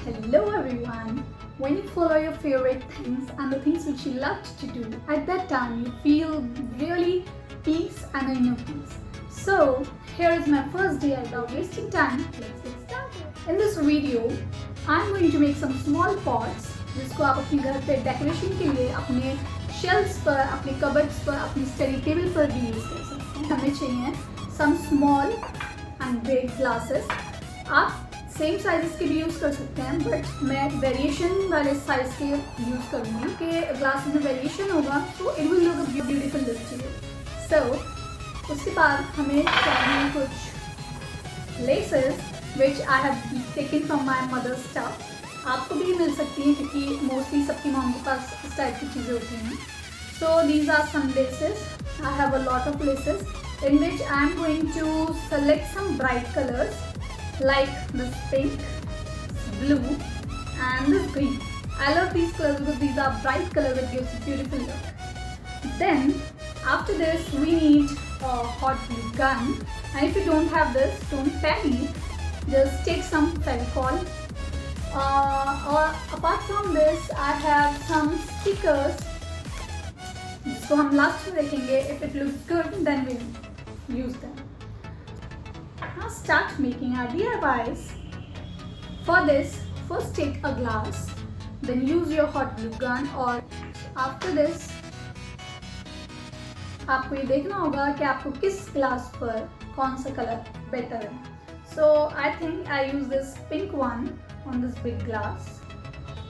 Hello everyone. When you follow your favorite things and the things which you love to do, at that time you feel really peace and inner peace. So here is my first day. Without wasting time, let's get started. In this video, I'm going to make some small pots जिसको आप अपने घर पे decoration के लिए अपने shelves पर, अपने कबर्ड्स पर, अपनी स्टडी टेबल पर भी यूज़ कर सकते हैं. हमें चाहिए some small and big glasses. आप सेम साइज़ के भी यूज़ कर सकते हैं, बट मैं वेरिएशन वाले साइज़ के यूज़ करूँगी कि ग्लास में वेरिएशन होगा तो it will look a beautiful look to you. So उसके बाद हमें चाहिए कुछ laces which I have taken from my mother's stuff. आपको भी मिल सकती हैं क्योंकि मोस्टली सबकी मॉम के पास इस टाइप की चीज़ें होती हैं. So these are some lessons. I have a lot of lessons in which I am going to select some bright colors like this pink, blue and this green. I love these colors because these are bright colors that gives a beautiful look. Then after this we need a hot glue gun, and if you don't have this, don't panic, just take some Fevicol. Or apart from this I have some stickers जिसको हम last में देखेंगे. If it looks good then we'll use them. Now start making our DIYs. For this, first take a glass, then use your hot glue gun, or after this आपको ये देखना होगा कि आपको किस ग्लास पर कौन सा कलर बेटर है. So I think I use this pink one on this big glass.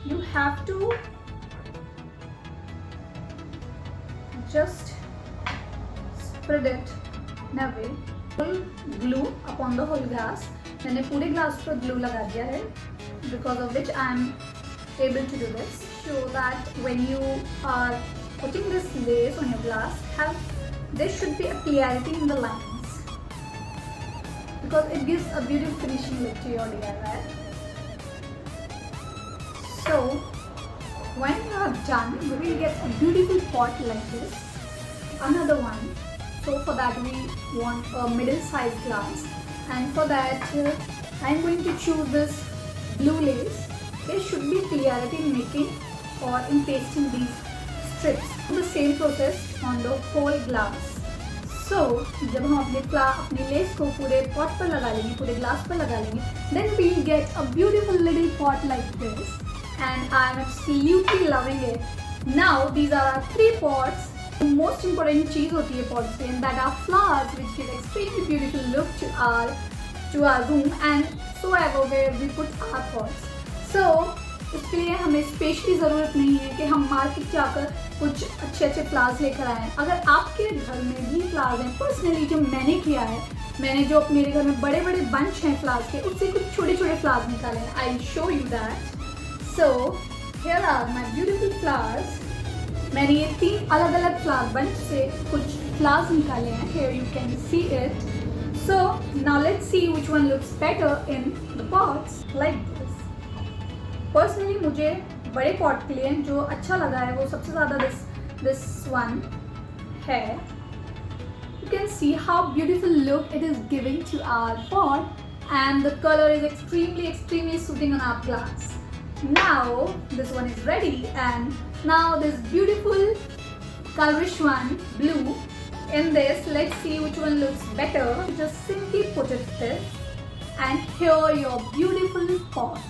You have to just spread it in a way. Full glue upon the whole glass. मैंने पूरे ग्लास पर glue लगा दिया है, because of which I am able to do this. Show that when you are putting this lace on your glass, there should be a clarity in the lines, because it gives a beautiful finishing look to your DIY. So when you are done, you will get a beautiful pot like this. Another one. So for that we want a middle-sized glass, and for that I am going to choose this blue lace. There should be clarity in making or in pasting these strips. Do the same process on the whole glass. So जब हम अपने less को पूरे pot पर लगा लेंगे, पूरे glass पर लगा लेंगे, then we will get a beautiful little pot like this. And I am absolutely loving it. Now these are our 3 pots. The most important चीज़ होती है pots में, and that are flowers which give extremely beautiful look to our room and so ever where we put our pots. So इसके लिए हमें specially ज़रूरत नहीं है कि हम मार्केट जाकर कुछ अच्छे फ्लावर्स लेकर आएँ. अगर आपके घर में भी फ्लावर्स हैं, पर्सनली जो मैंने किया है, मैंने जो मेरे घर में बड़े बड़े बंच हैं फ्लावर्स के, उससे कुछ छोटे छोटे फ्लावर्स निकाले हैं. I will show you that. So here are my beautiful flowers. मैंने ये 3 अलग अलग फ्लावर बंच से कुछ फ्लावर्स निकाले हैं. Here you can see it. So now let's see which one looks better in the pots like this. Personally मुझे बड़े पॉट के लिए जो अच्छा लगा है वो सबसे ज़्यादा this one है. You can see how beautiful look it is giving to our pot, and the color is extremely suiting on our glass. Now this one is ready, and now this beautiful colorish one, blue. In this, let's see which one looks better. Just simply put it there, and here your beautiful pot.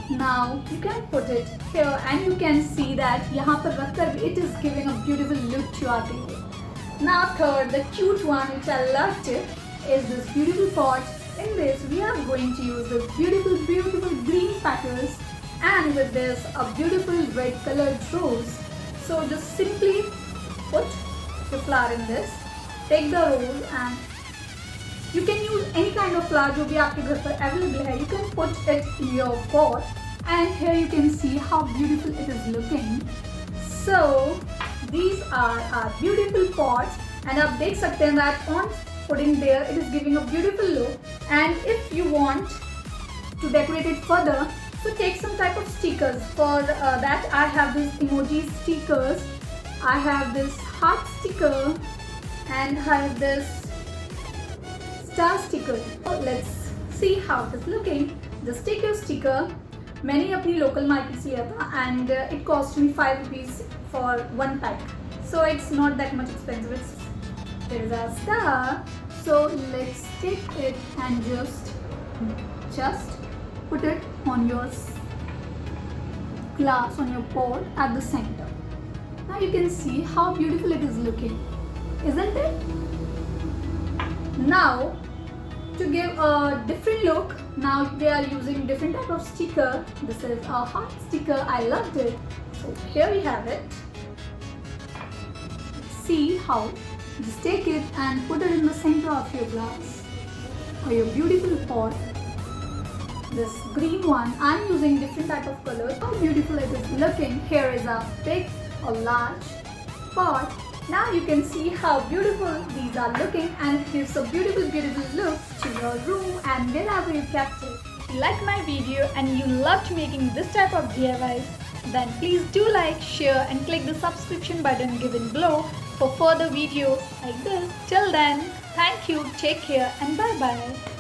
Now you can put it here, and you can see that यहाँ पर रखकर it is giving a beautiful look to our table. Now third, the cute one which I loved it, is this beautiful pot. In this, we are going to use this beautiful green petals, and with this a beautiful red colored rose. So just simply put the flower in this, take the rose, and you can use any kind of flower जो भी आपके घर पर available है. You can put it in your pot, and here you can see how beautiful it is looking. So these are our beautiful pots, and आप देख सकते हैं that on putting there it is giving a beautiful look. And if you want to decorate it further, so take some type of stickers. For that I have this emoji stickers, I have this heart sticker, and I have this star sticker. So let's see how it is looking. Just take your sticker, मैंने अपनी local market से लिया था and it cost me 5 rupees for 1 pack. So it's not that much expensive. There is a star. So let's take it and just put it on your glass, on your pot at the center. Now you can see how beautiful it is looking, isn't it? Now to give a different look, now they are using different type of sticker. This is a heart sticker. I loved it. So here we have it. See how just take it and put it in the center of your glass or your beautiful pot. This green one, I'm using different type of colors. How beautiful it is looking. Here is a big or large pot. Now you can see how beautiful these are looking, and it gives a beautiful look to your room and wherever you kept it. If you like my video and you loved making this type of DIYs, then please do like, share and click the subscription button given below for further videos like this. Till then, thank you, take care and bye bye.